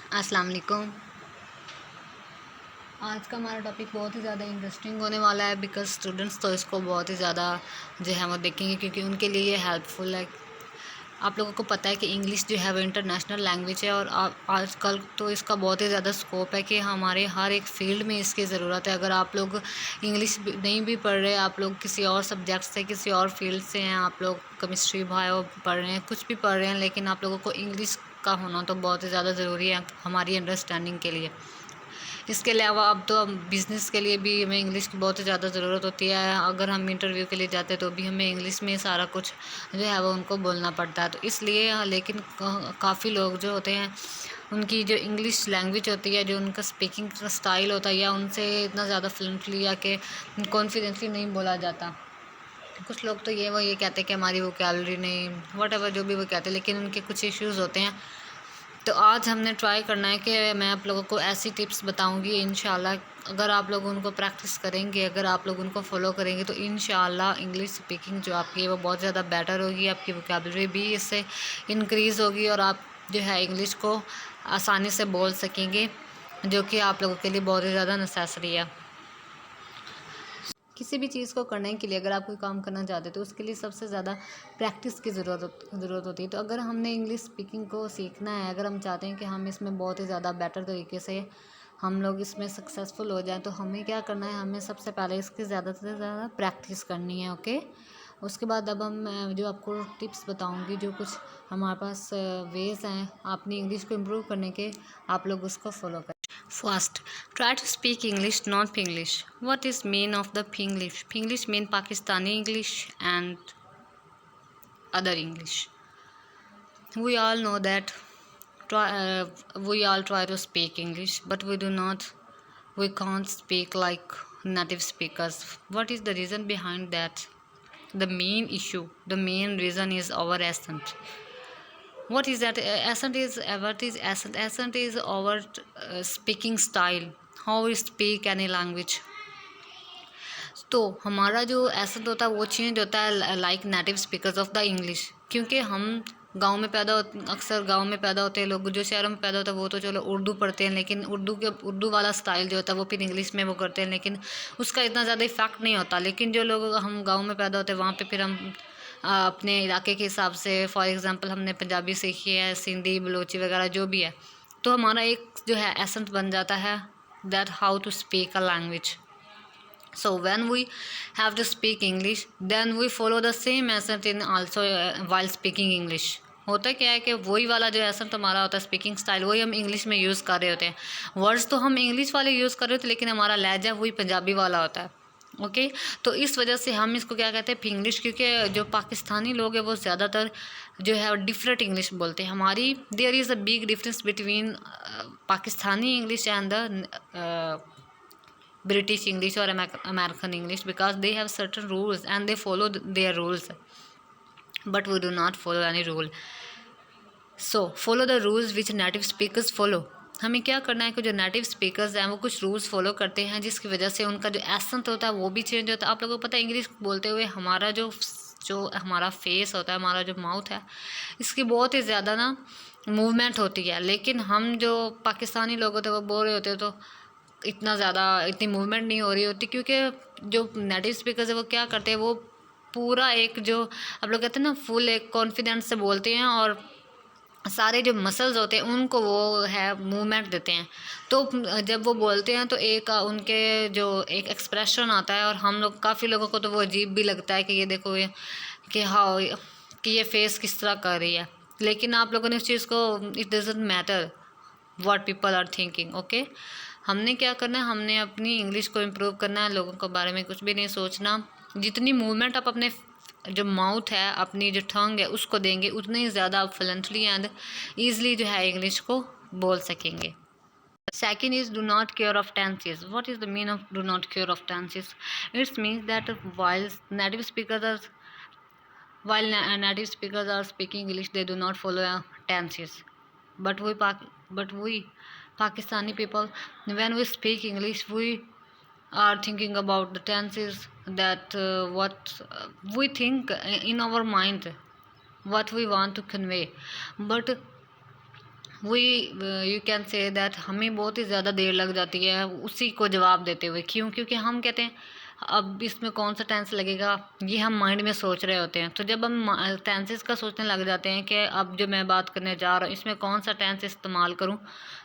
अस्सलाम वालेकुम। आज का हमारा टॉपिक बहुत ही ज़्यादा इंटरेस्टिंग होने वाला है बिकॉज स्टूडेंट्स तो इसको बहुत ही ज़्यादा जो है वो देखेंगे क्योंकि उनके लिए ये हेल्पफुल है। आप लोगों को पता है कि इंग्लिश जो है वो इंटरनेशनल लैंग्वेज है और आजकल तो इसका बहुत ही ज़्यादा स्कोप है कि हमारे हर एक फील्ड में इसकी ज़रूरत है। अगर आप लोग इंग्लिश नहीं भी पढ़ रहे, आप लोग किसी और सब्जेक्ट से किसी और फील्ड से हैं, आप लोग केमिस्ट्री बायो पढ़ रहे हैं, कुछ भी पढ़ रहे हैं, लेकिन आप लोगों को इंग्लिश का होना तो बहुत ही ज़्यादा ज़रूरी है हमारी अंडरस्टैंडिंग के लिए। इसके अलावा अब तो बिज़नेस के लिए भी हमें इंग्लिश की बहुत ही ज़्यादा ज़रूरत होती है। अगर हम इंटरव्यू के लिए जाते हैं तो भी हमें इंग्लिश में सारा कुछ जो है वो उनको बोलना पड़ता है। तो इसलिए लेकिन काफ़ी लोग जो होते हैं उनकी जो इंग्लिश लैंग्वेज होती है, जो उनका स्पीकिंग का स्टाइल होता है, या उनसे इतना ज़्यादा फ्लुएंटली या कि कॉन्फिडेंटली नहीं बोला जाता। कुछ लोग तो ये कहते हैं कि हमारी वोकैबुलरी नहीं, वट एवर जो भी वो कहते हैं, लेकिन उनके कुछ इश्यूज़ होते हैं। तो आज हमने ट्राई करना है कि मैं आप लोगों को ऐसी टिप्स बताऊंगी इंशाल्लाह। अगर आप लोग उनको प्रैक्टिस करेंगे, अगर आप लोग उनको फॉलो करेंगे तो इंशाल्लाह इंग्लिश स्पीकिंग जो आपकी है वो बहुत ज़्यादा बेटर होगी, आपकी वोकैबुलरी भी इससे इंक्रीज़ होगी और आप जो है इंग्लिश को आसानी से बोल सकेंगे, जो कि आप लोगों के लिए बहुत ही ज़्यादा नेसेसरी है। किसी भी चीज़ को करने के लिए अगर आप कोई काम करना चाहते हो तो उसके लिए सबसे ज़्यादा प्रैक्टिस की ज़रूरत होती है। तो अगर हमने इंग्लिश स्पीकिंग को सीखना है, अगर हम चाहते हैं कि हम इसमें बहुत ही ज़्यादा बेटर तरीके से हम लोग इसमें सक्सेसफुल हो जाएं, तो हमें क्या करना है, हमें सबसे पहले इसकी ज़्यादा से ज़्यादा प्रैक्टिस करनी है। ओके, उसके बाद अब हम जो आपको टिप्स बताऊंगी, जो कुछ हमारे पास वेज़ हैं अपनी इंग्लिश को इम्प्रूव करने के, आप लोग उसको फॉलो करें। First, try to speak English, not Pinglish. What is mean of the Pinglish? Pinglish mean Pakistani English and other English. We all know that we all try to speak English, but we can't speak like native speakers. What is the reason behind that? The main reason is our accent. What is that? Accent is what is accent? Accent is our speaking style. How we speak any language. तो हमारा जो accent होता है वो change होता है like native speakers of the English, क्योंकि हम गांव में अक्सर गांव में पैदा होते हैं लोग, जो शहरों में पैदा होता है वो तो चलो उर्दू पढ़ते हैं, लेकिन उर्दू वाला स्टाइल जो होता है वो फिर इंग्लिश में वो करते हैं, लेकिन उसका इतना ज़्यादा इफेक्ट नहीं होता। लेकिन जो लोग हम गाँव में पैदा होते हैं वहाँ पर फिर हम अपने इलाके के हिसाब से, फॉर एग्ज़ाम्पल हमने पंजाबी सीखी है, सिंधी बलोची वगैरह जो भी है, तो हमारा एक जो है एसेंट बन जाता है that how to speak a language. So when we have to speak English, then we follow the same accent in also while speaking English. होता क्या है कि वही वाला जो एसेंट हमारा होता है, स्पीकिंग स्टाइल, वही हम इंग्लिश में यूज़ कर रहे होते हैं। वर्ड्स तो हम इंग्लिश वाले यूज़ कर रहे होते हैं, लेकिन हमारा लहजा वही पंजाबी वाला होता है। ओके, तो इस वजह से हम इसको क्या कहते हैं, फिंग्लिश, क्योंकि जो पाकिस्तानी लोग हैं वो ज़्यादातर जो है डिफरेंट इंग्लिश बोलते हैं। हमारी there is a big difference between Pakistani English and the British English or American English, because they have certain rules and they follow their rules, but we do not follow any rule. So follow the rules which native speakers follow. हमें क्या करना है कि जो native speakers हैं वो कुछ rules follow करते हैं, जिसकी वजह से उनका जो एसेंट होता है वो भी चेंज होता है। आप लोगों को पता है इंग्लिश बोलते हुए हमारा जो जो हमारा फेस होता है, हमारा जो माउथ है, इसकी बहुत ही ज़्यादा ना मूवमेंट होती है, लेकिन हम जो पाकिस्तानी लोग होते हैं वो बोल रहे होते हैं तो इतनी मूवमेंट नहीं हो रही होती, क्योंकि जो नेटिव स्पीकर्स है वो क्या करते हैं, वो पूरा एक जो आप लोग कहते हैं ना फुल एक कॉन्फिडेंस से बोलते हैं, और सारे जो मसल्स होते हैं उनको वो है मूवमेंट देते हैं। तो जब वो बोलते हैं तो एक उनके जो एक एक्सप्रेशन आता है, और हम लोग काफ़ी लोगों को तो वो अजीब भी लगता है कि ये देखो ये कि हाँ कि ये फेस किस तरह कर रही है, लेकिन आप लोगों ने उस चीज़ को, it doesn't matter what people are thinking. Okay, हमने क्या करना है, हमने अपनी इंग्लिश को इम्प्रूव करना है, लोगों के बारे में कुछ भी नहीं सोचना। जितनी मूवमेंट आप अपने जो माउथ है, अपनी जो टंग है उसको देंगे, उतनी ही ज़्यादा आप फ्लुएंटली एंड ईजिली जो है इंग्लिश को बोल सकेंगे। Second is do not care of tenses. What is the meaning of do not care of tenses? It means that while native speakers are speaking English, they do not follow tenses. But we Pakistani people, when we speak English, we are thinking about the tenses, that what we think in our mind, what we want to convey. But वही you can say that हमें बहुत ही ज़्यादा देर लग जाती है उसी को जवाब देते हुए। क्यों? क्योंकि हम कहते हैं अब इसमें कौन सा टेंस लगेगा, ये हम माइंड में सोच रहे होते हैं। तो जब हम टेंसेस का सोचने लग जाते हैं कि अब जो मैं बात करने जा रहा हूँ इसमें कौन सा टेंस इस्तेमाल करूँ,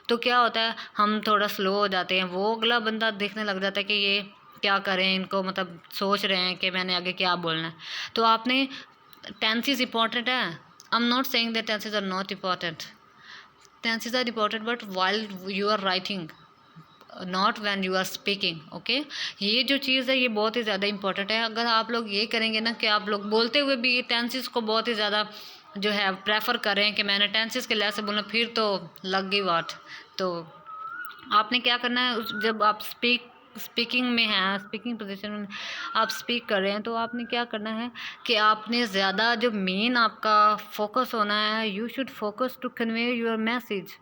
तो क्या होता है हम थोड़ा स्लो हो जाते हैं। वो अगला बंदा देखने लग जाता है कि ये क्या करें, इनको मतलब सोच रहे हैं कि मैंने आगे क्या बोलना है। तो आपने टेंसेस इंपॉर्टेंट है, I am not saying that tenses are not important, tenses are important but while you are writing, not when you are speaking. Okay, ये जो चीज़ है ये बहुत ही ज़्यादा इंपॉर्टेंट है। अगर आप लोग ये करेंगे ना कि आप लोग बोलते हुए भी टेंसेस को बहुत ही ज़्यादा जो है प्रेफर करें कि मैंने टेंसेस के लिहाज से बोलना, फिर तो लग गई बात। तो आपने क्या करना है जब आप स्पीकिंग में हैं, स्पीकिंग पोजीशन में आप स्पीक कर रहे हैं, तो आपने क्या करना है कि आपने ज़्यादा जो मेन आपका फोकस होना है, you should focus to convey your message.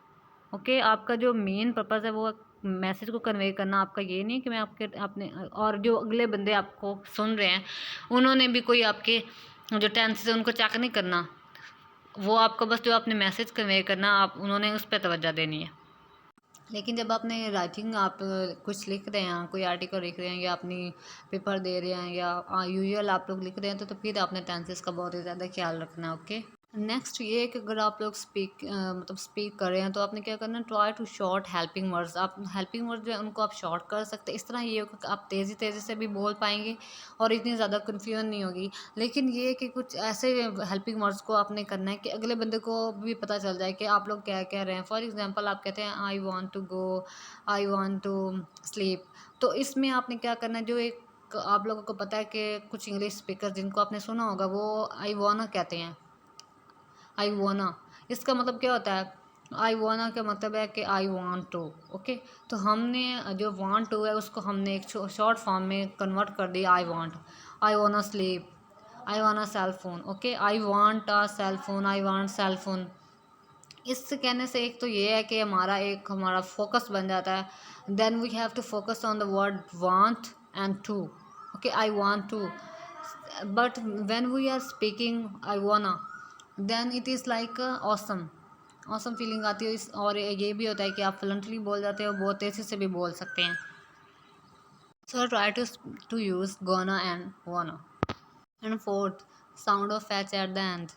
Okay, आपका जो मेन पर्पज़ है वो मैसेज को कन्वे करना। आपका ये नहीं कि मैं आपके आपने और जो अगले बंदे आपको सुन रहे हैं उन्होंने भी कोई आपके जो टेंसेस है उनको चेक नहीं करना। वो आपको बस जो आपने मैसेज कन्वे करना आप उन्होंने उस पर तवज्जो देनी है। लेकिन जब आपने राइटिंग आप कुछ लिख रहे हैं, कोई आर्टिकल लिख रहे हैं या अपनी पेपर दे रहे हैं या यूजुअल आप लोग लिख रहे हैं, तो फिर आपने टेंसेस का बहुत ही ज़्यादा ख्याल रखना है। ओके, नेक्स्ट ये है कि अगर आप लोग मतलब स्पीक कर रहे हैं तो आपने क्या करना है, try to short helping words. आप हेल्पिंग वर्ड जो है उनको आप शॉर्ट कर सकते हैं। इस तरह ये होगा कि आप तेज़ी तेज़ी से भी बोल पाएंगे और इतनी ज़्यादा कन्फ्यूजन नहीं होगी। लेकिन ये है कि कुछ ऐसे हेल्पिंग वर्ड्स को आपने करना है कि अगले बंदे को भी पता चल जाए कि आप लोग क्या कह रहे हैं। फॉर एग्जांपल आप कहते हैं I want to go, I want to sleep, तो इसमें आपने क्या करना है, जो एक आप लोगों को पता है कि कुछ इंग्लिश स्पीकर जिनको आपने सुना होगा वो आई वाना कहते हैं। आई वाना, इसका मतलब क्या होता है, आई वाना का मतलब है कि आई वांट टू। ओके, तो हमने जो वांट टू है उसको हमने एक शॉर्ट फॉर्म में कन्वर्ट कर दिया, I want sleep, I want a cell phone. Okay, I want a cell phone, I want cell phone. इससे कहने से एक तो ये है कि हमारा फोकस बन जाता है। Then we have to focus on the word want and to. Okay, I want to, but when we are speaking I wanna, then it is like awesome, awesome feeling आती है। और ये भी होता है कि आप फ्लुएंटली बोल जाते हो, बहुत तेज़ी से भी बोल सकते हैं। So try to use gonna and wanna. And fourth, sound of H at the end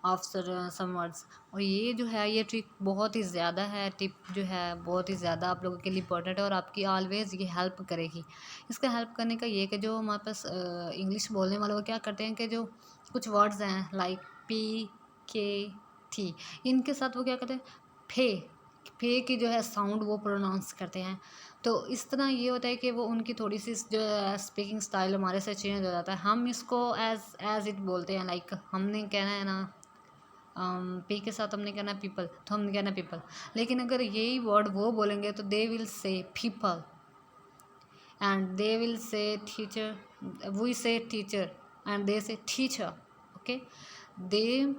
of some words. और ये जो है ये ट्रिक बहुत ही ज़्यादा है, टिप जो है बहुत ही ज़्यादा आप लोगों के लिए इंपॉर्टेंट है और आपकी ऑलवेज ये हेल्प करेगी। इसका हेल्प करने का ये कि जो हमारे पास इंग्लिश बोलने वाले वो क्या करते हैं कि जो कुछ वर्ड्स हैं लाइक पी के टी, इनके साथ वो क्या करते हैं, फे फे की जो है साउंड वो प्रोनाउंस करते हैं। तो इस तरह ये होता है कि वो उनकी थोड़ी सी जो स्पीकिंग स्टाइल हमारे से चेंज हो जाता है। हम इसको एज इट बोलते हैं, लाइक हमने कहना है ना पी के साथ हमने कहना है पीपल, तो हमने कहना है पीपल। लेकिन अगर यही वर्ड वो बोलेंगे तो they will say people and they will say teacher, we say teacher and they say teacher. Okay, they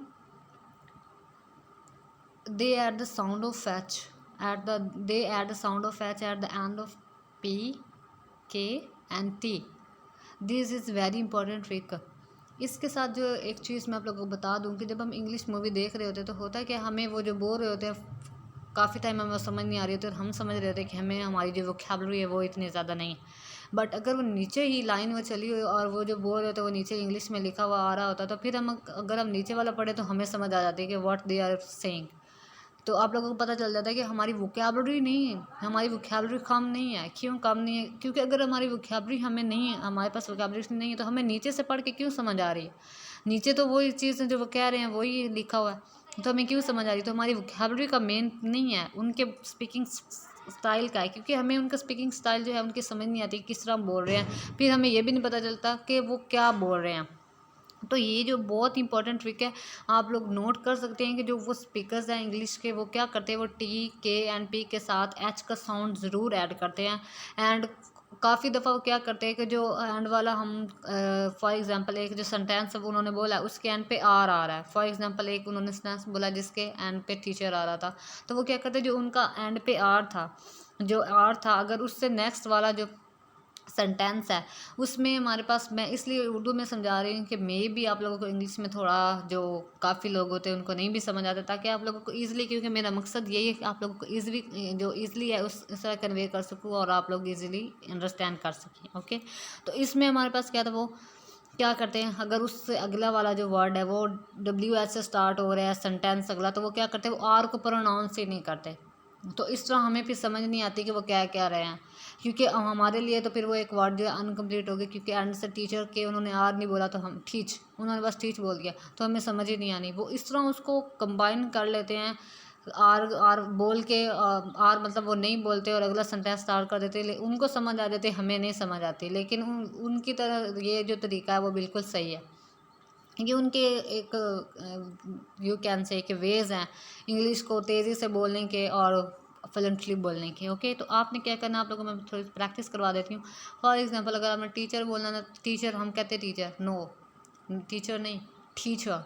they add the sound of h they add the sound of h at the end of p, k and t. This is very important trick. इसके साथ जो एक चीज़ मैं आप लोगों को बता दूं कि जब हम इंग्लिश मूवी देख रहे होते हैं तो होता है कि हमें वो जो बोल रहे होते हैं काफ़ी टाइम हमें समझ नहीं आ रही होती और हम समझ रहे होते हैं कि हमें हमारी जो वोकैबुलरी है वो इतनी ज़्यादा नहीं है। बट अगर वो नीचे ही लाइन में चली हुई और वो जो बोल रहे होते वो नीचे इंग्लिश में लिखा हुआ आ रहा होता तो फिर हम अगर हम नीचे वाला पढ़े तो हमें समझ आ जाती है कि व्हाट दे आर सेइंग। तो आप लोगों को पता चल जाता है कि हमारी वोकैबुलरी नहीं है, हमारी वोकैबुलरी कम नहीं है। क्यों कम नहीं है? क्योंकि अगर हमारी वोकैबुलरी हमें नहीं है, हमारे पास वोकैबुलरी नहीं है, तो हमें नीचे से पढ़ के क्यों समझ आ रही है? नीचे तो वही चीज़ है जो वो कह रहे हैं वही लिखा हुआ है, तो हमें क्यों समझ आ रही है? तो हमारी वोकैबुलरी का मेन नहीं है, उनके स्पीकिंग स्टाइल का है। क्योंकि हमें उनका स्पीकिंग स्टाइल जो है उनकी समझ नहीं आती किस तरह बोल रहे हैं, फिर हमें ये भी नहीं पता चलता कि वो क्या बोल रहे हैं। तो ये जो बहुत इंपॉर्टेंट ट्रिक है आप लोग नोट कर सकते हैं कि जो वो स्पीकर्स हैं इंग्लिश के वो क्या करते हैं, वो टी के एंड पी के साथ एच का साउंड ज़रूर ऐड करते हैं। एंड काफ़ी दफ़ा वो क्या करते हैं कि जो एंड वाला हम फॉर एग्जांपल एक जो सेंटेंस उन्होंने बोला उसके एंड पे आर आ रहा है। फॉर एग्जांपल एक उन्होंने सेंटेंस बोला जिसके एंड पे टीचर आ रहा था, तो वो क्या करते हैं जो उनका एंड पे आर था, जो आर था अगर उससे नेक्स्ट वाला जो सेंटेंस है उसमें हमारे पास, मैं इसलिए उर्दू में समझा रही हूँ कि मे भी आप लोगों को इंग्लिश में थोड़ा, जो काफ़ी लोग होते हैं उनको नहीं भी समझ आता, ताकि आप लोगों को ईजिली, क्योंकि मेरा मकसद यही है कि आप लोगों को ईजिली, जो ईजिली है उस तरह कन्वे कर सकूँ और आप लोग ईजिली अंडरस्टैंड कर सकें। ओके, तो इसमें हमारे पास क्या था, वो क्या करते हैं, अगर उससे अगला वाला जो वर्ड है वो WH से स्टार्ट हो रहा है सेंटेंस अगला, तो वो क्या करते हैं, वो आर को प्रोनाउंस ही नहीं करते। तो इस तरह हमें फिर समझ नहीं आती कि वो क्या कह रहे हैं, क्योंकि हमारे लिए तो फिर वो एक वर्ड जो है अनकम्प्लीट हो गया, क्योंकि एंड से टीचर के उन्होंने आर नहीं बोला, तो हम टीच, उन्होंने बस टीच बोल दिया, तो हमें समझ ही नहीं आनी। वो इस तरह उसको कंबाइन कर लेते हैं, आर आर बोल के, आर मतलब वो नहीं बोलते और अगला सेंटेंस स्टार्ट कर देते, उनको समझ आ जाते, हमें नहीं समझ आती। लेकिन उनकी तरह ये जो तरीका है वो बिल्कुल सही है, ये उनके एक यू कैन से के वेज़ हैं इंग्लिश को तेज़ी से बोलने के और फ्लुएंटली बोलने के। ओके, तो आपने क्या करना, आप लोगों को मैं थोड़ी प्रैक्टिस करवा देती हूँ। फॉर एग्जांपल, अगर आपने टीचर बोलना ना, टीचर हम कहते हैं टीचर, नो, टीचर नहीं, टीचर।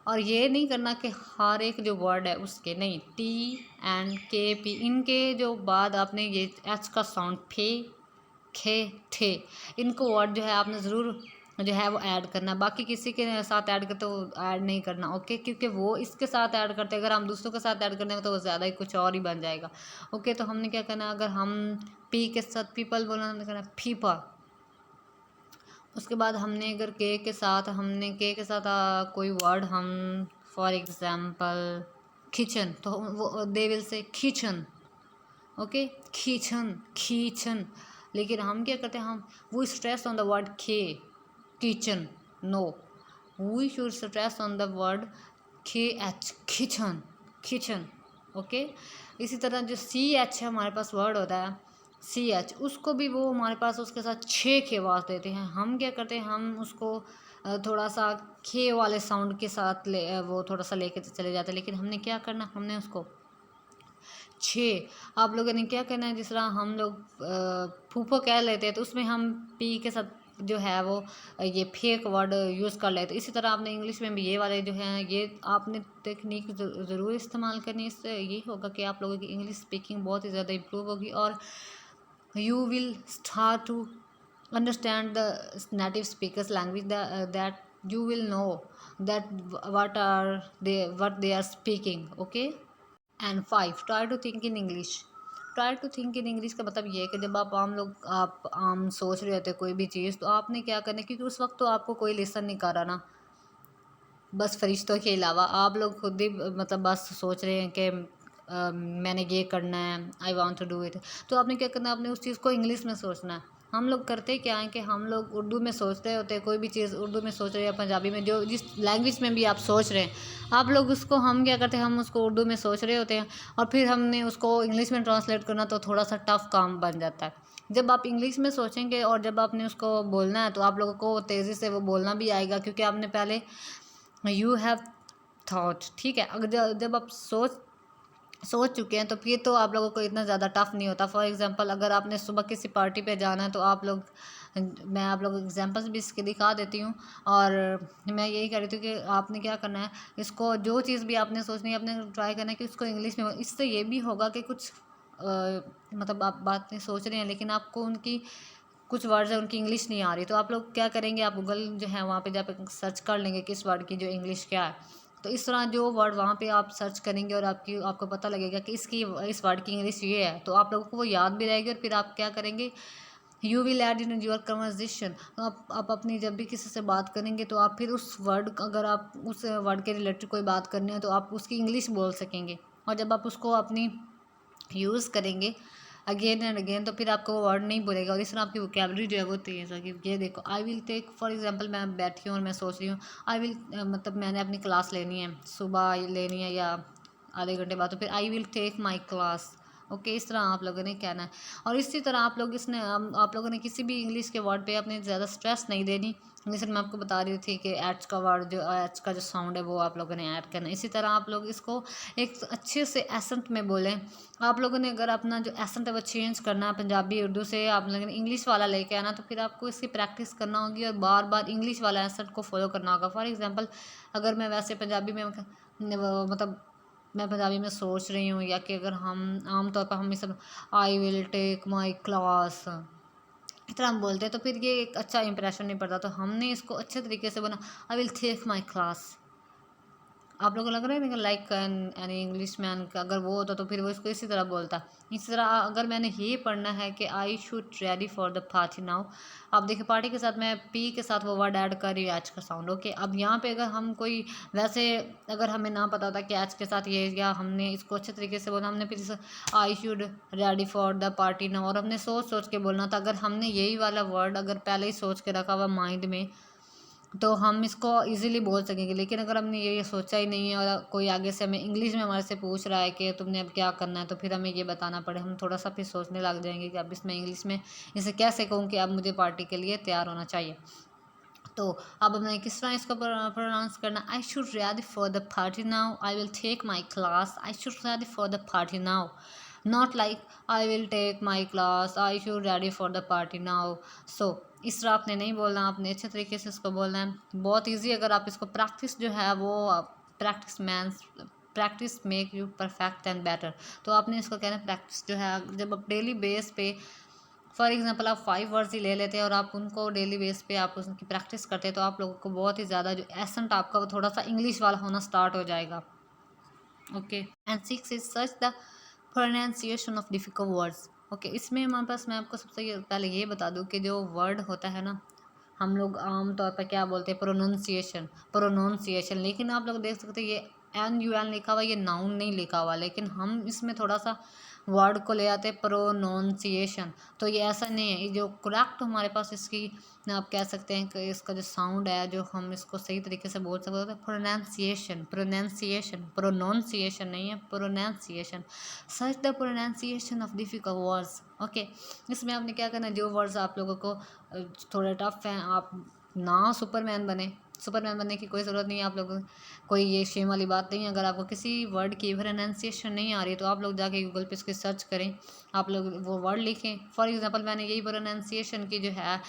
और ये नहीं करना कि हर एक जो वर्ड है उसके, नहीं, TNKP इनके जो बाद आपने ये एच का साउंड, फे, खे, ठे, इनको वर्ड जो है आपने ज़रूर जो है वो ऐड करना। बाकी किसी के साथ ऐड करते हो ऐड नहीं करना। ओके, क्योंकि वो इसके साथ ऐड करते हैं, अगर हम दूसरों के साथ ऐड करने में तो वो ज़्यादा ही कुछ और ही बन जाएगा। ओके, तो हमने क्या करना, अगर हम पी के साथ पीपल बोलना, तो करना पीपल। उसके बाद हमने अगर के साथ कोई वर्ड हम, फॉर एग्जांपल किचन, तो वो they will say kitchen. Okay, खींचन, खींचन। लेकिन हम क्या करते हैं, हम we stress on the word खे, kitchen, no, we should stress on the word KH, kitchen, kitchen. Okay, इसी तरह जो CH है हमारे पास वर्ड होता है, CH, उसको भी वो हमारे पास उसके साथ छे के आवाज़ देते हैं। हम क्या करते हैं, हम उसको थोड़ा सा खे वाले साउंड के साथ वो थोड़ा सा लेके चले जाते हैं। लेकिन हमने क्या करना, हमने उसको आप लोगों ने क्या करना है, जिस तरह हम लोग फूफो कह लेते हैं, तो उसमें हम पी के साथ जो है वो ये फेक वर्ड यूज़ कर लेते हैं। इसी तरह आपने इंग्लिश में भी ये वाले जो हैं, ये आपने टेक्निक ज़रूर इस्तेमाल करनी। इससे ये होगा कि आप लोगों की इंग्लिश स्पीकिंग बहुत ही ज़्यादा इम्प्रूव होगी और you will start to understand the native speakers language, that you will know that what they are speaking. Okay, and 5, try to think in English. Try to think in English का मतलब ये है कि जब आप आम सोच रहे होते कोई भी चीज़, तो आपने क्या करना है, क्योंकि उस वक्त तो आपको कोई लेसन नहीं कर रहा ना, बस फरिश्तों के अलावा आप लोग खुद ही मतलब बस सोच रहे हैं कि मैंने ये करना है, I want to do it. तो आपने क्या करना है, आपने उस चीज़ को इंग्लिश में सोचना है। हम लोग करते क्या हैं कि हम लोग उर्दू में सोच रहे होते हैं, कोई भी चीज़ उर्दू में सोच रहे हैं या पंजाबी में, जो जिस लैंग्वेज में भी आप सोच रहे हैं, आप लोग उसको, हम क्या करते हैं, हम उसको उर्दू में सोच रहे होते हैं और फिर हमने उसको इंग्लिश में ट्रांसलेट करना, तो थोड़ा सा टफ काम बन जाता है। जब आप इंग्लिश में सोचेंगे और जब आपने उसको बोलना है, तो आप लोगों को तेज़ी से वो बोलना भी आएगा, क्योंकि आपने पहले यू हैव थॉट, ठीक है। अगर जब आप सोच चुके हैं, तो फिर तो आप लोगों को इतना ज़्यादा टफ नहीं होता। फॉर एग्जांपल, अगर आपने सुबह किसी पार्टी पे जाना है, तो आप लोग, मैं आप लोग एग्जांपल्स भी इसके दिखा देती हूँ। और मैं यही कह रही थी कि आपने क्या करना है, इसको जो चीज़ भी आपने सोचनी है, आपने ट्राई करना है कि उसको इंग्लिश में। इससे ये भी होगा कि कुछ मतलब आप बातें सोच रहे हैं, लेकिन आपको उनकी कुछ वर्ड्स हैं उनकी इंग्लिश नहीं आ रही, तो आप लोग क्या करेंगे, आप गूगल जो है वहाँ पे जाकर सर्च कर लेंगे किस वर्ड की जो इंग्लिश क्या है। तो इस तरह जो वर्ड वहाँ पे आप सर्च करेंगे और आपको पता लगेगा कि इस वर्ड की इंग्लिश ये है, तो आप लोगों को वो याद भी रहेगी। और फिर आप क्या करेंगे, you will add in your conversation. तो आप अपनी जब भी किसी से बात करेंगे, तो आप फिर उस वर्ड, अगर आप उस वर्ड के रिलेटेड कोई बात करनी है, तो आप उसकी इंग्लिश बोल सकेंगे। और जब आप उसको अपनी यूज़ करेंगे अगेन एंड अगेन, तो फिर आपको वो वर्ड नहीं बोलेगा और इस तरह आपकी वोकेबलरी जो है वो तेज़ होगी। ये देखो, I will take, for example मैं बैठी हूँ और मैं सोच रही हूँ आई विल, मतलब मैंने अपनी क्लास लेनी है, सुबह लेनी है या आधे घंटे बाद, तो फिर I will take my class. Okay, इस तरह आप लोगों ने कहना है। और इसी तरह आप लोगों ने किसी भी इंग्लिश के वर्ड पे अपने ज़्यादा स्ट्रेस नहीं देनी। जैसे मैं आपको बता रही थी कि एच का जो साउंड है वो आप लोगों ने ऐड करना है। इसी तरह आप लोग इसको एक अच्छे से एसेंट में बोलें। आप लोगों ने अगर अपना जो एसेंट है वो चेंज करना है, पंजाबी उर्दू से आप लोगों ने इंग्लिश वाला लेके आना, तो फिर आपको इसकी प्रैक्टिस करना होगी और बार बार इंग्लिश वाला एसेंट को फॉलो करना होगा। फॉर एग्जांपल, अगर मैं वैसे पंजाबी में मतलब मैं पंजाबी में सोच रही हूँ, या कि अगर हम आम तौर पर हम सब I will take my class, इस तरह हम बोलते हैं तो फिर ये एक अच्छा इंप्रेशन नहीं पड़ता। तो हमने इसको अच्छे तरीके से बना, I will take my class. आप लोगों को लग रहा है लाइक यानी इंग्लिश मैन का अगर वो होता तो फिर वो इसको इसी तरह बोलता। इसी तरह अगर मैंने ये पढ़ना है कि आई should ready for the party now, आप देखिए पार्टी के साथ मैं पी के साथ वो वर्ड ऐड कर रही हूँ, एच का साउंड। ओके, अब यहाँ पे अगर हम कोई वैसे अगर हमें ना पता होता कि एच के साथ ये, या हमने इसको अच्छे तरीके से बोला, हमने फिर आई should ready for the party now और हमने सोच सोच के बोलना था। अगर हमने यही वाला वर्ड अगर पहले ही सोच के रखा हुआ माइंड में तो हम इसको इजीली बोल सकेंगे। लेकिन अगर हमने ये सोचा ही नहीं है और कोई आगे से हमें इंग्लिश में हमारे से पूछ रहा है कि तुमने अब क्या करना है, तो फिर हमें ये बताना पड़े, हम थोड़ा सा फिर सोचने लग जाएंगे कि अब इसमें इंग्लिश में इसे कैसे कहूँ कि अब मुझे पार्टी के लिए तैयार होना चाहिए। तो अब हमें किस तरह इसको प्रोनाउंस करना, I should ready for the party now, I will take my class, I should ready for the party now, not like I will take my class, I should ready for the party now. So इस तरह आपने नहीं बोलना, आपने अच्छे तरीके से इसको बोलना है। बहुत ईजी, अगर आप इसको प्रैक्टिस जो है वो practice make you perfect and better. तो आपने इसको कहना है प्रैक्टिस जो है, जब आप डेली बेस पे फॉर एग्जांपल आप 5 वर्ड्स ही ले लेते हैं और आप उनको डेली बेस पे आप उनकी प्रैक्टिस करते हैं, तो आप लोगों को बहुत ही ज़्यादा जो एसेंट आपका वो थोड़ा सा इंग्लिश वाला होना स्टार्ट हो जाएगा। Okay, and 6 is such the pronunciation of difficult words. Okay, इसमें हमारे पास मैं आपको सबसे पहले ये बता दूं कि जो वर्ड होता है ना, हम लोग आम तौर पर क्या बोलते हैं, प्रोनाउंसिएशन, प्रोनाउंसिएशन। लेकिन आप लोग देख सकते हैं ये NUN लिखा हुआ, ये नाउन नहीं लिखा हुआ, लेकिन हम इसमें थोड़ा सा वर्ड को ले आते हैं प्रोनाउंसिएशन। तो ये ऐसा नहीं है, ये जो करेक्ट हमारे पास इसकी आप कह सकते हैं कि इसका जो साउंड है, जो हम इसको सही तरीके से बोल सकते हैं, प्रोनाउंसिएशन, प्रोनाउंसिएशन, प्रोनाउंसिएशन नहीं है, pronunciation. Search the pronunciation of difficult words. Okay, इसमें आपने क्या करना है, जो वर्ड्स आप लोगों को थोड़े टफ हैं, आप ना सुपरमैन बने, सुपरमैन बनने की कोई ज़रूरत नहीं है आप लोगों को, कोई ये शेम वाली बात नहीं है। अगर आपको किसी वर्ड की प्रोनाउंसिएशन नहीं आ रही है तो आप लोग जाके गूगल पे इसकी सर्च करें, आप लोग वो वर्ड लिखें। फॉर एग्जांपल मैंने यही प्रोनाउंसिएशन की जो है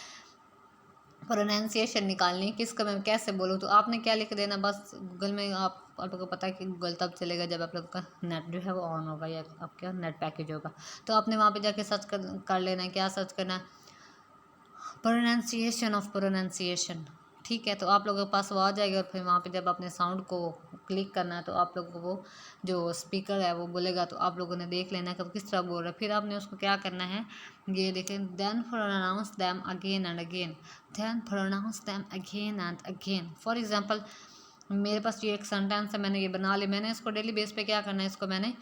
प्रोनाउंसिएशन निकालनी, किसका मैं कैसे बोलूँ, तो आपने क्या लिख देना, बस गूगल में आप लोगों को पता है कि गूगल तब चलेगा जब आप लोगों का नेट जो है वो ऑन होगा या आपका नेट पैकेज होगा। तो आपने वहाँ पे जाके सर्च कर लेना है, क्या सर्च करना है, प्रोनाउंसिएशन ऑफ प्रोनाउंसिएशन। ठीक है, तो आप लोगों के पास वो आ जाएगा और फिर वहाँ पे जब आपने साउंड को क्लिक करना है तो आप लोगों को वो जो स्पीकर है वो बोलेगा, तो आप लोगों ने देख लेना है कि किस तरह बोल रहा है। फिर आपने उसको क्या करना है, ये देखें, then pronounce them again and again, then pronounce them again and again. For example मेरे पास ये एक सेंटेंस है, मैंने ये बना लिया, मैंने इसको डेली बेस पे क्या करना है, इसको मैंने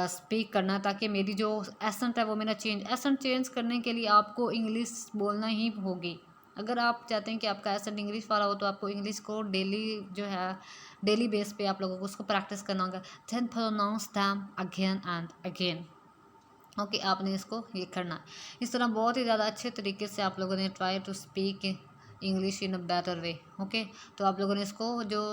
स्पीक करना, ताकि मेरी जो एसेंट है वो मेरा एसेंट चेंज करने के लिए आपको इंग्लिश बोलना ही होगी। अगर आप चाहते हैं कि आपका एसेंट इंग्लिश वाला हो तो आपको इंग्लिश को डेली जो है डेली बेस पे आप लोगों को उसको प्रैक्टिस करना होगा। Then pronounce them again and again. Okay, आपने इसको ये करना है। इस तरह बहुत ही ज़्यादा अच्छे तरीके से आप लोगों ने try to speak English in a better way. Okay, तो आप लोगों ने इसको जो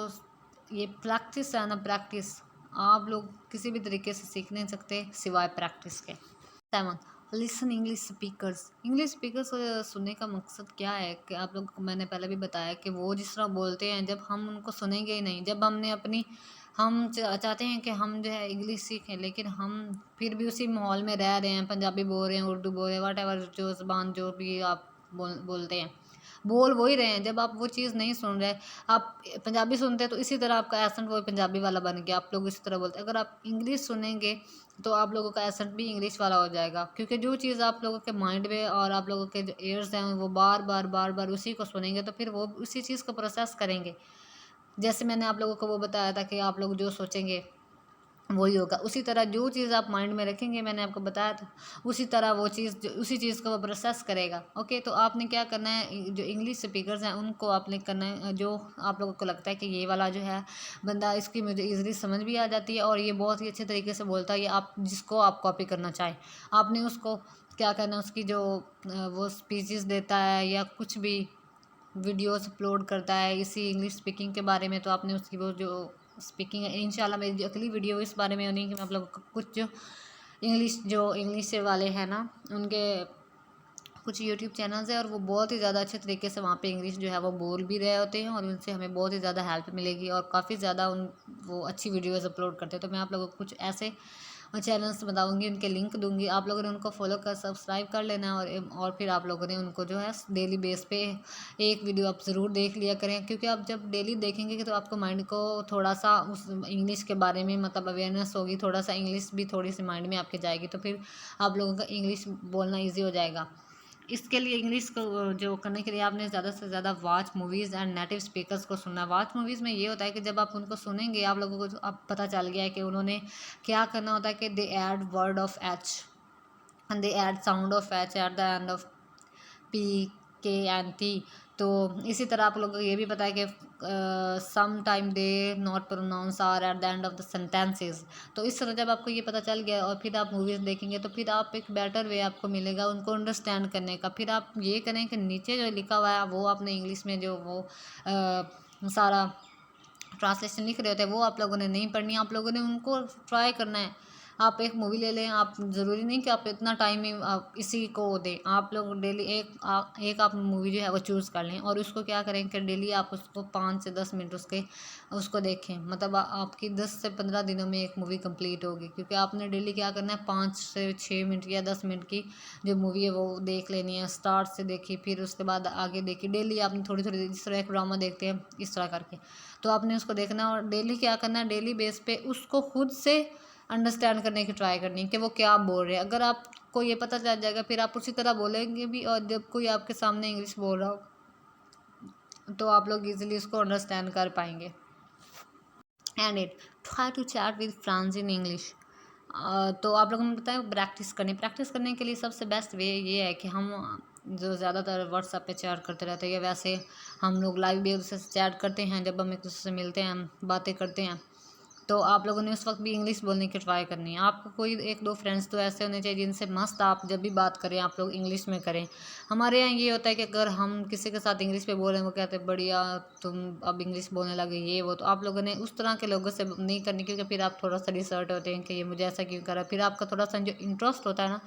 ये प्रैक्टिस है ना, प्रैक्टिस आप लोग किसी भी तरीके से सीख नहीं सकते सिवाय प्रैक्टिस के। 7 listen English speakers. English speakers सुनने का मकसद क्या है कि आप लोग को मैंने पहले भी बताया कि वो जिस तरह बोलते हैं, जब हम उनको सुनेंगे ही नहीं, जब हमने अपनी हम चाहते हैं कि हम जो है इंग्लिश सीखें, लेकिन हम फिर भी उसी माहौल में रह रहे हैं, पंजाबी बोल रहे हैं, उर्दू बोल रहे हैं, वट जो ज़बान जो भी आप बोलते हैं, बोल वही रहे हैं। जब आप वो चीज़ नहीं सुन रहे, आप पंजाबी सुनते हैं तो इसी तरह आपका एसेंट वो पंजाबी वाला बन गया, आप लोग इसी तरह बोलते हैं। अगर आप इंग्लिश सुनेंगे तो आप लोगों का एसेंट भी इंग्लिश वाला हो जाएगा, क्योंकि जो चीज़ आप लोगों के माइंड में और आप लोगों के जो ईयर्स हैं वो बार बार उसी को सुनेंगे, तो फिर वो उसी चीज़ को प्रोसेस करेंगे। जैसे मैंने आप लोगों को वो बताया था कि आप लोग जो सोचेंगे वही होगा, उसी तरह जो चीज़ आप माइंड में रखेंगे, मैंने आपको बताया था, उसी तरह वो चीज़ उसी चीज़ को वो प्रोसेस करेगा। ओके, तो आपने क्या करना है, जो इंग्लिश स्पीकर्स हैं उनको आपने करना है, जो आप लोगों को लगता है कि ये वाला जो है बंदा, इसकी मुझे ईज़िली समझ भी आ जाती है और ये बहुत ही अच्छे तरीके से बोलता है, ये आप जिसको आप कॉपी करना चाहें, आपने उसको क्या करना है, उसकी जो वो स्पीचेस देता है या कुछ भी वीडियोस अपलोड करता है इसी इंग्लिश स्पीकिंग के बारे में, तो आपने उसकी वो जो स्पीकिंग है, इंशाल्लाह मेरी जो अगली वीडियो इस बारे में होनी है कि मैं आप लोगों को कुछ जो इंग्लिश वाले हैं ना, उनके कुछ यूट्यूब चैनल्स हैं और वो बहुत ही ज़्यादा अच्छे तरीके से वहाँ पे इंग्लिश जो है वो बोल भी रहे होते हैं और उनसे हमें बहुत ही ज़्यादा हेल्प मिलेगी और काफ़ी ज़्यादा वो अच्छी वीडियोज़ अपलोड करते हैं। तो मैं आप लोगों को कुछ ऐसे चैनल्स बताऊंगी, उनके लिंक दूंगी, आप लोगों ने उनको फॉलो कर सब्सक्राइब कर लेना है। और फिर आप लोगों ने उनको जो है डेली बेस पे एक वीडियो आप ज़रूर देख लिया करें, क्योंकि आप जब डेली देखेंगे तो आपको माइंड को थोड़ा सा उस इंग्लिश के बारे में मतलब अवेयरनेस होगी, थोड़ा सा इंग्लिश भी थोड़ी सी माइंड में आपके जाएगी, तो फिर आप लोगों का इंग्लिश बोलना ईजी हो जाएगा। इसके लिए इंग्लिश को जो करने के लिए आपने ज़्यादा से ज़्यादा watch movies and native speakers को सुनना। वॉच मूवीज़ में ये होता है कि जब आप उनको सुनेंगे, आप लोगों को अब पता चल गया है कि उन्होंने क्या करना होता है कि they add word of H and they add sound of H at the end of P K and T. तो इसी तरह आप लोगों को ये भी पता है कि some time they not pronounce R at the end of the sentences. तो इस तरह जब आपको ये पता चल गया और फिर आप मूवीज़ देखेंगे तो फिर आप एक बेटर वे आपको मिलेगा उनको अंडरस्टैंड करने का। फिर आप ये करें कि नीचे जो लिखा हुआ है वो आपने इंग्लिश में जो वो सारा ट्रांसलेशन लिख रहे होते हैं वो आप लोगों ने नहीं पढ़नी, आप लोगों ने उनको ट्राई करना है। आप एक मूवी ले लें, आप ज़रूरी नहीं कि आप इतना टाइम ही आप इसी को दें, आप लोग डेली एक आप मूवी जो है वो चूज़ कर लें और उसको क्या करें कि डेली आप उसको 5 से 10 मिनट उसको देखें। मतलब आपकी 10 से 15 दिनों में एक मूवी कंप्लीट होगी, क्योंकि आपने डेली क्या करना है 5 से 6 मिनट या 10 मिनट की जो मूवी है वो देख लेनी है। स्टार्ट से देखी, फिर उसके बाद आगे देखी, डेली आपने थोड़ी थोड़ी जिस तरह एक ड्रामा देखते हैं इस तरह करके, तो आपने उसको देखना और डेली क्या करना है, डेली बेस पे उसको खुद से अंडरस्टैंड करने की ट्राई करनी है कि वो क्या बोल रहे हैं। अगर आपको ये पता चल जाएगा फिर आप उसी तरह बोलेंगे भी, और जब कोई आपके सामने इंग्लिश बोल रहा हो तो आप लोग इजीली उसको अंडरस्टैंड कर पाएंगे। And it try to chat with friends in English. तो आप लोगों ने बताया प्रैक्टिस करने के लिए सबसे बेस्ट वे ये है कि हम जो ज़्यादातर व्हाट्सएप पे चैट करते रहते हैं, या वैसे हम लोग लाइव भी एक दूसरे से चैट करते हैं, जब हम एक दूसरे से मिलते हैं बातें करते हैं, तो आप लोगों ने उस वक्त भी इंग्लिश बोलने की ट्राई करनी है। आपको कोई एक दो फ्रेंड्स तो ऐसे होने चाहिए जिनसे मस्त आप जब भी बात करें आप लोग इंग्लिश में करें। हमारे यहाँ ये होता है कि अगर हम किसी के साथ इंग्लिश में बोल रहे हैं वो कहते हैं बढ़िया तुम अब इंग्लिश बोलने लगे ये वो। तो आप लोगों ने उस तरह के लोगों से नहीं करनी, क्योंकि फिर आप थोड़ा सा डिसर्ट होते हैं कि ये मुझे ऐसा क्यों करा। फिर आपका थोड़ा सा जो इंटरेस्ट होता है ना,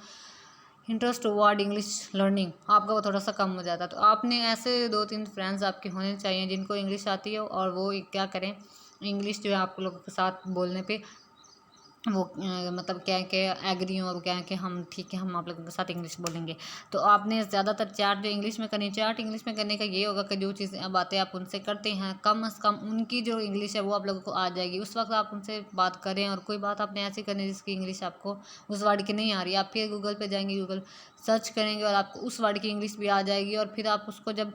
इंटरेस्ट टुवर्ड इंग्लिश लर्निंग, आपका वो थोड़ा सा कम हो जाता है। तो आपने ऐसे 2-3 फ्रेंड्स आपके होने चाहिए जिनको इंग्लिश आती हो, और वो क्या करें इंग्लिश जो है आप लोगों के साथ बोलने पे वो मतलब क्या है कि एग्री हो, और क्या है कि हम ठीक है हम आप लोगों के साथ इंग्लिश बोलेंगे। तो आपने ज़्यादातर चैट जो इंग्लिश में करनी, चैट इंग्लिश में करने का ये होगा कि जो चीज़ें बातें आप उनसे करते हैं कम से कम उनकी जो इंग्लिश है वो आप लोगों को आ जाएगी। उस वक्त आप उनसे बात करें, और कोई बात आपने ऐसी करनी जिसकी इंग्लिश आपको उस वर्ड की नहीं आ रही, आप फिर गूगल पे जाएंगे, गूगल सर्च करेंगे और आपको उस वर्ड की इंग्लिश भी आ जाएगी। और फिर आप उसको जब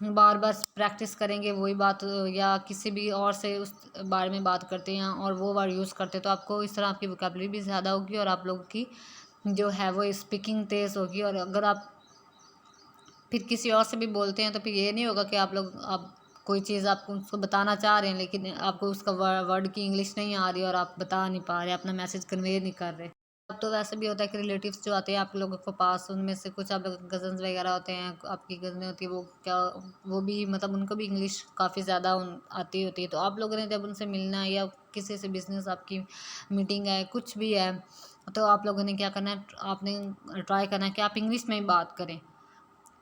बार बार प्रैक्टिस करेंगे वही बात, या किसी भी और से उस बारे में बात करते हैं और वो वर्ड यूज़ करते हैं, तो आपको इस तरह आपकी वोकैबुलरी भी ज़्यादा होगी और आप लोगों की जो है वो स्पीकिंग तेज़ होगी। और अगर आप फिर किसी और से भी बोलते हैं तो फिर ये नहीं होगा कि आप कोई चीज़ आप उसको बताना चाह रहे हैं लेकिन आपको उसका वर्ड की इंग्लिश नहीं आ रही और आप बता नहीं पा रहे, अपना मैसेज कन्वे नहीं कर रहे। अब तो वैसे भी होता है कि रिलेटिव्स जो आते हैं आप लोगों को पास, उनमें से कुछ आप लोग कज़न्स वगैरह होते हैं, आपकी कज़नें होती है, वो क्या वो भी मतलब उनको भी इंग्लिश काफ़ी ज़्यादा आती होती है। तो आप लोगों ने जब उनसे मिलना है या किसी से बिज़नेस आपकी मीटिंग है कुछ भी है, तो आप लोगों ने क्या करना है, आपने ट्राई करना है कि आप इंग्लिश में ही बात करें।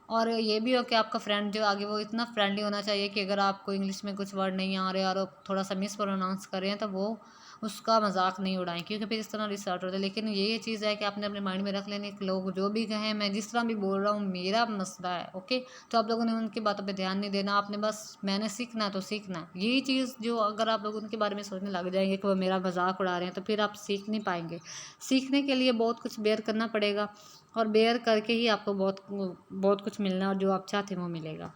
और ये भी हो कि आपका फ्रेंड जो आगे वो इतना फ्रेंडली होना चाहिए कि अगर आपको इंग्लिश में कुछ वर्ड नहीं आ रहे और आप थोड़ा सा मिस प्रोनाउंस कर रहे हैं तो वो उसका मजाक नहीं उड़ाएं, क्योंकि फिर इस तरह रिसर्ट होता है। लेकिन ये चीज़ है कि आपने अपने माइंड में रख लेनी कि लोग जो भी कहें मैं जिस तरह भी बोल रहा हूँ मेरा मसला है, ओके। तो आप लोगों ने उनकी बातों पे ध्यान नहीं देना, आपने बस मैंने सीखना है तो सीखना है। यही चीज़ जो अगर आप लोग उनके बारे में सोचने लग जाएंगे कि वो मेरा मजाक उड़ा रहे हैं तो फिर आप सीख नहीं पाएंगे। सीखने के लिए बहुत कुछ बेयर करना पड़ेगा, और बेयर करके ही आपको बहुत बहुत कुछ मिलना है और जो आप चाहते हैं वो मिलेगा।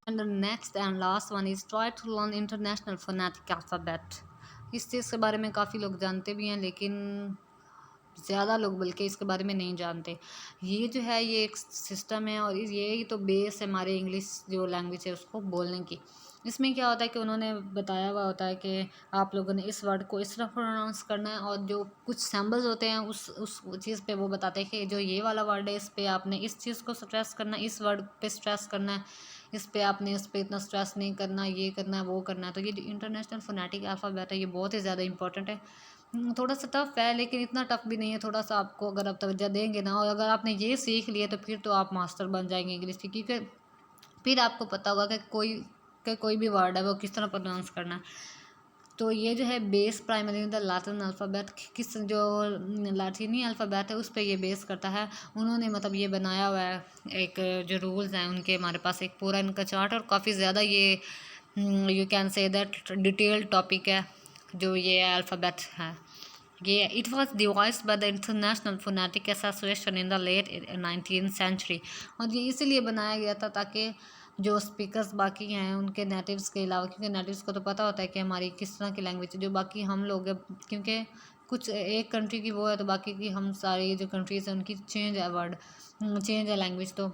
And the next and last one is try to learn International Phonetic Alphabet. इस चीज़ के बारे में काफ़ी लोग जानते भी हैं, लेकिन ज़्यादा लोग बल्कि इसके बारे में नहीं जानते। ये जो है ये एक सिस्टम है और यही तो बेस है हमारे इंग्लिश जो लैंग्वेज है उसको बोलने की। इसमें क्या होता है कि उन्होंने बताया हुआ होता है कि आप लोगों ने इस वर्ड को इस तरह प्रोनाउंस करना है, और जो कुछ सैम्बल्स होते हैं उस चीज़ पे वो बताते हैं कि जो ये वाला वर्ड है इस पे आपने इस चीज़ को स्ट्रेस करना है, इस वर्ड पे स्ट्रेस करना है, इस पे आपने इस पे इतना स्ट्रेस नहीं करना, ये करना है वो करना है। तो ये जो इंटरनेशनल फोनेटिक अल्फ़ाबेट है ये बहुत ही ज़्यादा इंपॉर्टेंट है। थोड़ा सा टफ है लेकिन इतना टफ भी नहीं है, थोड़ा सा आपको अगर आप तवज्जो देंगे ना और अगर आपने ये सीख लिया तो फिर तो आप मास्टर बन जाएंगे इंग्लिश की, क्योंकि फिर आपको पता होगा कि कोई भी वर्ड है वो किस तरह प्रोनाउंस करना है। तो ये जो है base primary the Latin alphabet, किस जो लैटिनी अल्फ़ाबेट है उस पे ये बेस करता है। उन्होंने मतलब ये बनाया हुआ है, एक जो रूल्स हैं उनके, हमारे पास एक पूरा इनका चार्ट, और काफ़ी ज़्यादा ये you can say that detailed topic है जो ये अल्फ़ाबेट है। ये it was devised by the International Phonetic Association in the late 19th century, और ये इसीलिए बनाया गया था ताकि जो स्पीकर्स बाकी हैं उनके नेटिव्स के अलावा, क्योंकि नेटिव्स को तो पता होता है कि हमारी किस तरह की लैंग्वेज, जो बाकी हम लोग क्योंकि कुछ एक कंट्री की वो है तो बाकी की हम सारी जो कंट्रीज़ हैं उनकी चेंज है वर्ड, चेंज है लैंग्वेज, तो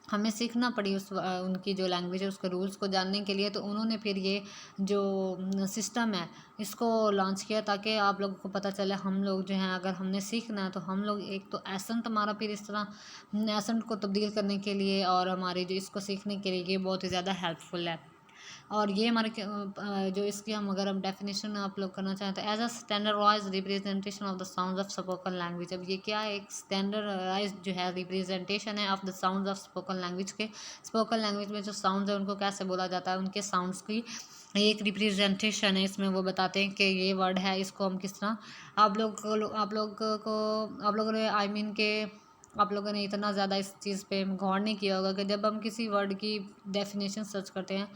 हमें सीखना पड़ी उनकी जो लैंग्वेज है उसके रूल्स को जानने के लिए। तो उन्होंने फिर ये जो सिस्टम है इसको लॉन्च किया ताकि आप लोगों को पता चले, हम लोग जो हैं अगर हमने सीखना है तो हम लोग एक तो एसेंट हमारा फिर इस तरह एसेंट को तब्दील करने के लिए और हमारे जो इसको सीखने के लिए ये बहुत ही ज़्यादा हेल्पफुल है। और ये हमारे जो इसकी हम अगर हम डेफिनेशन आप लोग करना चाहें तो as a standardize representation of the sounds of spoken language. अब ये क्या है, एक स्टैंडर्डाइज जो है रिप्रेजेंटेशन है of the sounds of spoken language के, स्पोकन लैंग्वेज में जो साउंड्स है उनको कैसे बोला जाता है, उनके साउंड्स की एक रिप्रेजेंटेशन है। इसमें वो बताते हैं कि ये वर्ड है, इसको हम किस तरह, आप लोगों ने आई मीन के आप लोगों ने इतना ज़्यादा इस चीज़ पे गौर नहीं किया होगा कि जब हम किसी वर्ड की डेफिनेशन सर्च करते हैं,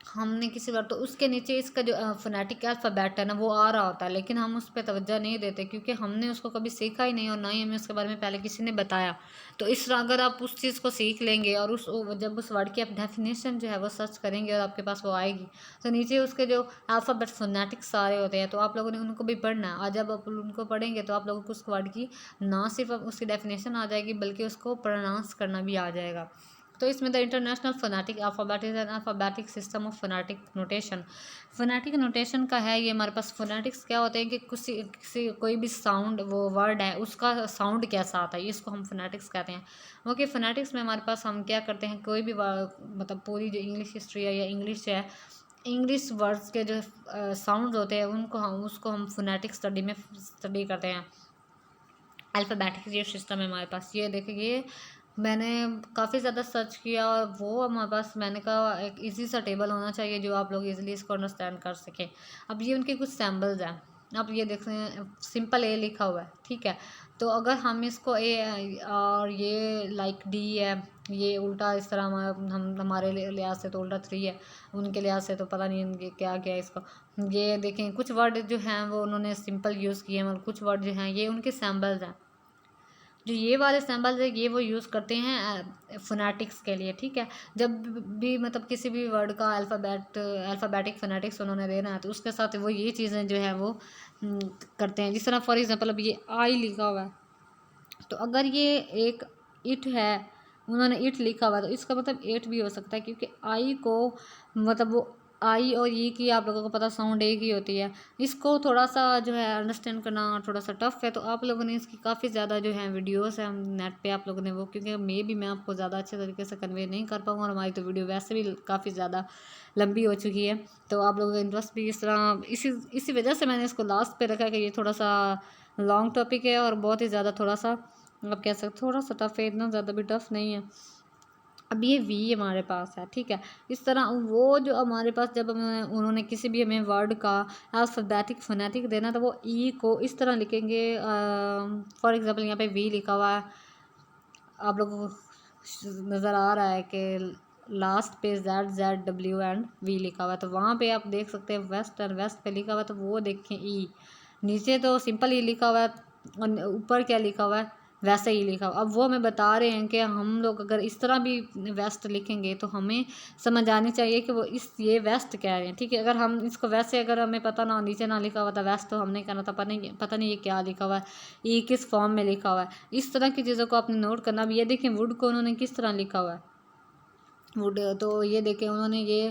हमने किसी बार तो उसके नीचे इसका जो फोनेटिक अल्फ़ाबेट है ना वो आ रहा होता है, लेकिन हम उस पर तवज्जो नहीं देते क्योंकि हमने उसको कभी सीखा ही नहीं और ना ही हमें उसके बारे में पहले किसी ने बताया। तो इस तरह अगर आप उस चीज़ को सीख लेंगे और जब उस वर्ड की आप डेफिनेशन जो है वो सर्च करेंगे और आपके पास वो आएगी, तो नीचे उसके जो अल्फ़ाबेट फोनेटिक सारे होते हैं तो आप लोगों ने उनको भी पढ़ना है, और जब आप उनको पढ़ेंगे तो आप लोगों को उस वर्ड की ना सिर्फ उसकी डेफिनेशन आ जाएगी बल्कि उसको प्रोनाउंस करना भी आ जाएगा। तो इसमें the International Phonetic alphabet is an alphabetic system of phonetic notation. Phonetic notation का है ये हमारे पास, फोनेटिक्स क्या होते हैं कि किसी कोई भी साउंड वो वर्ड है उसका साउंड कैसा आता है, इसको हम फोनेटिक्स कहते हैं। ओके, फोनेटिक्स में हमारे पास हम क्या करते हैं, कोई भी मतलब पूरी जो इंग्लिश हिस्ट्री है या इंग्लिश है, इंग्लिश वर्ड्स के जो साउंड होते हैं उसको हम फोनेटिक स्टडी में स्टडी करते हैं। अल्फ़ाबेटिक जो सिस्टम है हमारे पास, ये देखिए मैंने काफ़ी ज़्यादा सर्च किया और वो हमारे पास, मैंने कहा एक इजी सा टेबल होना चाहिए जो आप लोग इजीली इसको अंडरस्टैंड कर सकें। अब ये उनके कुछ सैम्बल्स हैं, आप ये देख रहे हैं सिंपल ए लिखा हुआ है, ठीक है। तो अगर हम इसको ए और ये लाइक डी है, ये उल्टा इस तरह हमारे लिहाज से तो उल्टा 3 है, उनके लिहाज से तो पता नहीं इनके क्या क्या है इसको। ये देखें कुछ वर्ड जो हैं वो उन्होंने सिंपल यूज़ किए हैं और कुछ वर्ड जो हैं ये उनके सैम्बल्स हैं। जो ये वाले सिंबल्स है ये वो यूज़ करते हैं फोनेटिक्स के लिए, ठीक है। जब भी मतलब किसी भी वर्ड का अल्फ़ाबेटिक फोनेटिक्स उन्होंने देना है तो उसके साथ वो ये चीज़ें जो है वो करते हैं। जिस तरह फॉर एग्जांपल अब ये आई लिखा हुआ है, तो अगर ये एक इट है, उन्होंने इट लिखा हुआ है तो इसका मतलब एट भी हो सकता है, क्योंकि आई को मतलब वो आई और ई की आप लोगों को पता साउंड एक ही होती है। इसको थोड़ा सा जो है अंडरस्टैंड करना थोड़ा सा टफ है, तो आप लोगों ने इसकी काफ़ी ज़्यादा जो है वीडियोस है नेट पे आप लोगों ने वो, क्योंकि मैं आपको ज़्यादा अच्छे तरीके से कन्वे नहीं कर पाऊँगा और हमारी तो वीडियो वैसे भी काफ़ी ज़्यादा लंबी हो चुकी है, तो आप लोगों का इंटरेस्ट भी इस तरह इसी वजह से मैंने इसको लास्ट पे रखा है कि ये थोड़ा सा लॉन्ग टॉपिक है और बहुत ही ज़्यादा थोड़ा सा आप कह सकते थोड़ा सा टफ है, इतना ज़्यादा भी टफ नहीं है। अब ये वी हमारे पास है, ठीक है। इस तरह वो जो हमारे पास जब उन्होंने किसी भी हमें वर्ड का अल्फ़ाबेटिक फोनेटिक देना तो वो ई को इस तरह लिखेंगे। फॉर एग्जांपल यहाँ पे वी लिखा हुआ है, आप लोगों को नज़र आ रहा है कि लास्ट पे ZW एंड वी लिखा हुआ है, तो वहाँ पे आप देख सकते हैं वेस्ट और वेस्ट पे लिखा हुआ है, तो वो देखें ई, नीचे तो सिंपल ई लिखा हुआ है और ऊपर क्या लिखा हुआ है वैसे ही लिखा हुआ। अब वो हमें बता रहे हैं कि हम लोग अगर इस तरह भी वेस्ट लिखेंगे तो हमें समझ आनी चाहिए कि वो ये वेस्ट कह रहे हैं, ठीक है। अगर हम इसको वैसे अगर हमें पता ना नीचे ना लिखा हुआ था वेस्ट, तो हमने कहना था पता नहीं ये क्या लिखा हुआ है, ये किस फॉर्म में लिखा हुआ है। इस तरह की चीज़ों को आपने नोट करना। अब ये देखें वुड को उन्होंने किस तरह लिखा हुआ है, वुड, तो ये देखें उन्होंने ये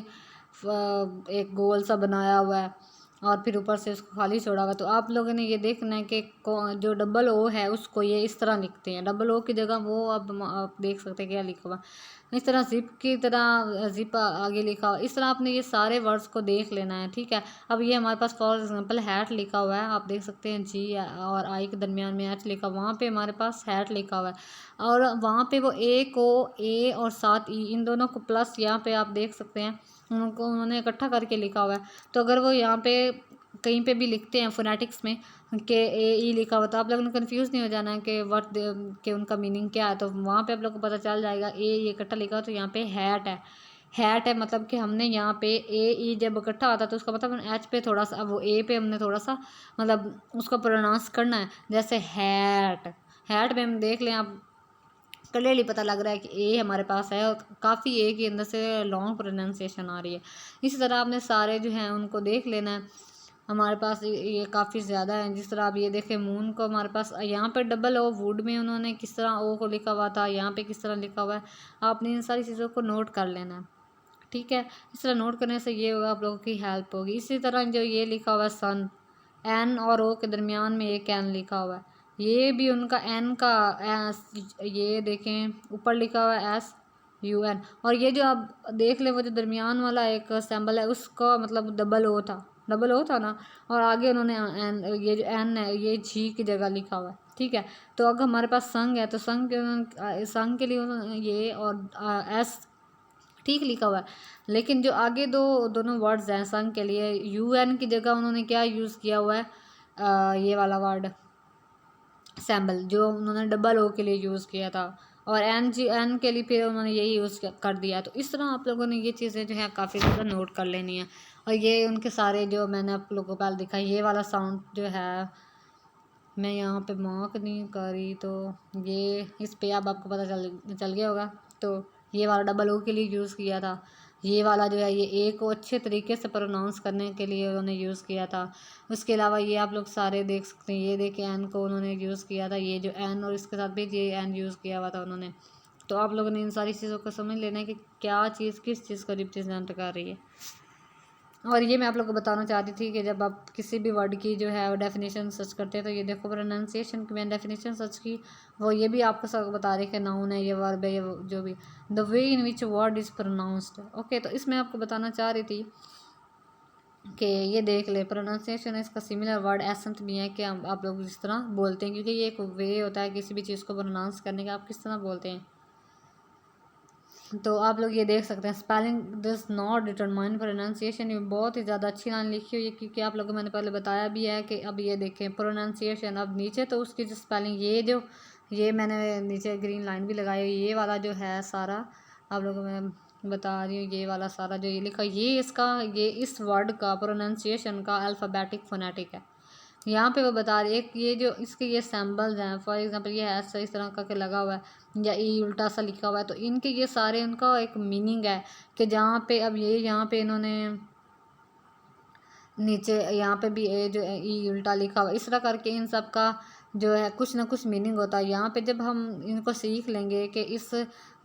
एक गोल सा बनाया हुआ है और फिर ऊपर से उसको खाली छोड़ा हुआ। तो आप लोगों ने ये देखना है कि जो डबल ओ है उसको ये इस तरह लिखते हैं, डबल ओ की जगह वो अब आप देख सकते हैं क्या लिखा हुआ, इस तरह जिप की तरह जिप आगे लिखा हुआ। इस तरह आपने ये सारे वर्ड्स को देख लेना है, ठीक है। अब ये हमारे पास फॉर एग्जांपल हैट लिखा हुआ है, आप देख सकते हैं जी और आई के दरमियान में एच लिखा, वहाँ पे हमारे पास हैट लिखा हुआ है और वहाँ पे वो ए को ए और साथ ई इन दोनों को प्लस यहाँ पे आप देख सकते हैं उनको उन्होंने इकट्ठा करके लिखा हुआ है। तो अगर वो यहाँ पे कहीं पे भी लिखते हैं फोनेटिक्स में कि ए ई लिखा हुआ, तो आप लोगों ने कन्फ्यूज़ नहीं हो जाना है कि वर्ड के उनका मीनिंग क्या है। तो वहाँ पे आप लोग को पता चल जाएगा ए ई इकट्ठा लिखा हो तो यहाँ पे हैट है। हैट है मतलब कि हमने यहाँ पे ए ई जब इकट्ठा आता है तो उसका मतलब एच पे थोड़ा सा, वो ए पे हमने थोड़ा सा मतलब उसको प्रोनाउंस करना है। जैसे हैट, हैट में हम देख लें आप क्लियरली पता लग रहा है कि ए हमारे पास है और काफ़ी ए के अंदर से लॉन्ग प्रोनाउंसिएशन आ रही है। इसी तरह आपने सारे जो हैं उनको देख लेना है। हमारे पास ये काफ़ी ज़्यादा है। जिस तरह आप ये देखें मून को हमारे पास यहाँ पर डबल ओ वुड में उन्होंने किस तरह ओ को लिखा हुआ था, यहाँ पे किस तरह लिखा हुआ है, आपने इन सारी चीज़ों को नोट कर लेना है। ठीक है, इस तरह नोट करने से ये होगा आप लोगों की हेल्प होगी। इसी तरह जो ये लिखा हुआ है सन, एन और ओ के दरमियान में एक एन लिखा हुआ है, ये भी उनका एन का एस, ये देखें ऊपर लिखा हुआ है एस यू एन, और ये जो आप देख ले वो जो दरमियान वाला एक सिंबल है उसका मतलब डबल ओ था, डबल ओ था ना, और आगे उन्होंने एन, ये जो एन है ये जी की जगह लिखा हुआ है। ठीक है, तो अगर हमारे पास संग है तो संग के लिए उन्होंने ये और एस ठीक लिखा हुआ है। लेकिन जो आगे दोनों वर्ड्स हैं संग के लिए, यू एन की जगह उन्होंने क्या यूज़ किया हुआ है, ये वाला वर्ड सैम्बल जो उन्होंने डबल ओ के लिए यूज़ किया था, और एन के लिए फिर उन्होंने यही यूज़ कर दिया। तो इस तरह आप लोगों ने ये चीज़ें जो है काफ़ी ज़्यादा नोट कर लेनी है। और ये उनके सारे जो मैंने आप लोगों को पहले दिखाई, ये वाला साउंड जो है मैं यहाँ पे मार्क नहीं करी, तो ये इस पे अब आपको पता चल गया होगा। तो ये वाला डबल ओ के लिए यूज़ किया था, ये वाला जो है ये ए को अच्छे तरीके से प्रोनाउंस करने के लिए उन्होंने यूज़ किया था। उसके अलावा ये आप लोग सारे देख सकते हैं, ये देखें एन को उन्होंने यूज़ किया था, ये जो एन और इसके साथ भी ये एन यूज़ किया हुआ था उन्होंने। तो आप लोगों ने इन सारी चीज़ों को समझ लेना है कि क्या चीज़ किस चीज़ को रिप्रेजेंट कर रही है। और ये मैं आप लोग को बताना चाहती थी कि जब आप किसी भी वर्ड की जो है वो डेफिनेशन सर्च करते हैं तो ये देखो प्रोनाउंसिएशन की मैंने डेफिनेशन सर्च की, वो ये भी आपको सब बता रही है कि नाउन है, ये वर्ब है, ये जो भी the way in which word is pronounced. Okay, तो इसमें आपको बताना चाह रही थी कि ये देख ले प्रोनाउंसिएशन है इसका सिमिलर वर्ड एसेंट भी है कि आप लोग जिस तरह बोलते हैं, क्योंकि ये एक वे होता है किसी भी चीज़ को प्रोनाउंस करने का, आप किस तरह बोलते हैं। तो आप लोग ये देख सकते हैं spelling this not determine pronunciation, ये बहुत ही ज़्यादा अच्छी लाइन लिखी हुई है, क्योंकि आप लोगों को मैंने पहले बताया भी है कि अब ये देखें प्रोनाउंसिएशन, अब नीचे तो उसकी जो स्पेलिंग ये मैंने नीचे ग्रीन लाइन भी लगाई हुई, ये वाला जो है सारा आप लोगों को मैं बता रही हूँ, ये वाला सारा जो ये लिखा ये इस वर्ड का प्रोनाउंसिएशन का अल्फ़ाबेटिक फोनेटिक है। यहाँ पे वो बता रही है कि ये जो इसके ये सैम्बल्स हैं, फॉर एग्जांपल ये ऐसा इस तरह का के लगा हुआ है या ई उल्टा सा लिखा हुआ है, तो इनके ये सारे उनका एक मीनिंग है कि जहाँ पे अब ये यहाँ पे इन्होंने नीचे यहाँ पे भी ए जो ई उल्टा लिखा हुआ, इस तरह करके इन सब का जो है कुछ ना कुछ मीनिंग होता है। यहाँ पे जब हम इनको सीख लेंगे कि इस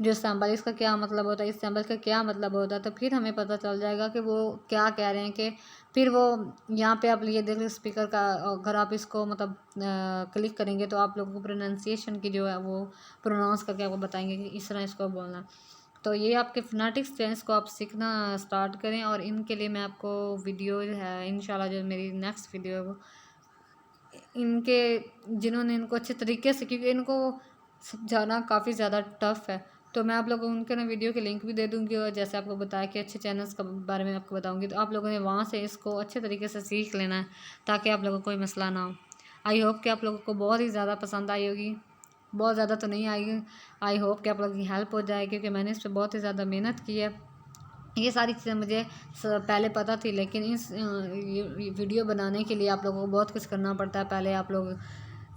जो सैम्बल इसका क्या मतलब होता है, इस सैम्बल का क्या मतलब होता है, तो फिर हमें पता चल जाएगा कि वो क्या कह रहे हैं। कि फिर वो यहाँ पे आप ये देख लो स्पीकर का, अगर आप इसको मतलब क्लिक करेंगे तो आप लोगों को प्रोनाउंसिएशन की जो है वो प्रोनाउंस करके आपको बताएंगे कि इस तरह इसको बोलना है। तो ये आपके फोनेटिक्स टेंस को आप सीखना स्टार्ट करें, और इनके लिए मैं आपको वीडियो जो है इंशाल्लाह जो मेरी नेक्स्ट वीडियो है वो इनके जिन्होंने इनको अच्छे तरीके से, क्योंकि इनको समझाना काफ़ी ज़्यादा टफ़ है, तो मैं आप लोगों को उनके ना वीडियो के लिंक भी दे दूँगी, और जैसे आपको बताया कि अच्छे चैनल्स के बारे में आपको बताऊँगी, तो आप लोगों ने वहाँ से इसको अच्छे तरीके से सीख लेना है ताकि आप लोगों को कोई मसला ना हो। आई होप कि आप लोगों को बहुत ही ज़्यादा पसंद आई होगी, बहुत ज़्यादा तो नहीं आएगी, आई होप कि आप लोगों की हेल्प हो जाए, क्योंकि मैंने इस पर बहुत ही ज़्यादा मेहनत की है। ये सारी चीज़ें मुझे पहले पता थी, लेकिन इस वीडियो बनाने के लिए आप लोगों को बहुत कुछ करना पड़ता है। पहले आप लोग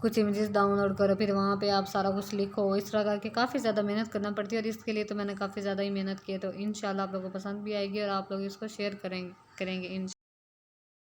कुछ इमेजेस डाउनलोड करो, फिर वहाँ पे आप सारा कुछ लिखो, इस तरह करके काफ़ी ज़्यादा मेहनत करना पड़ती है, और इसके लिए तो मैंने काफ़ी ज़्यादा ही मेहनत की है। तो इंशाल्लाह आप लोगों को पसंद भी आएगी और आप लोग इसको शेयर करेंगे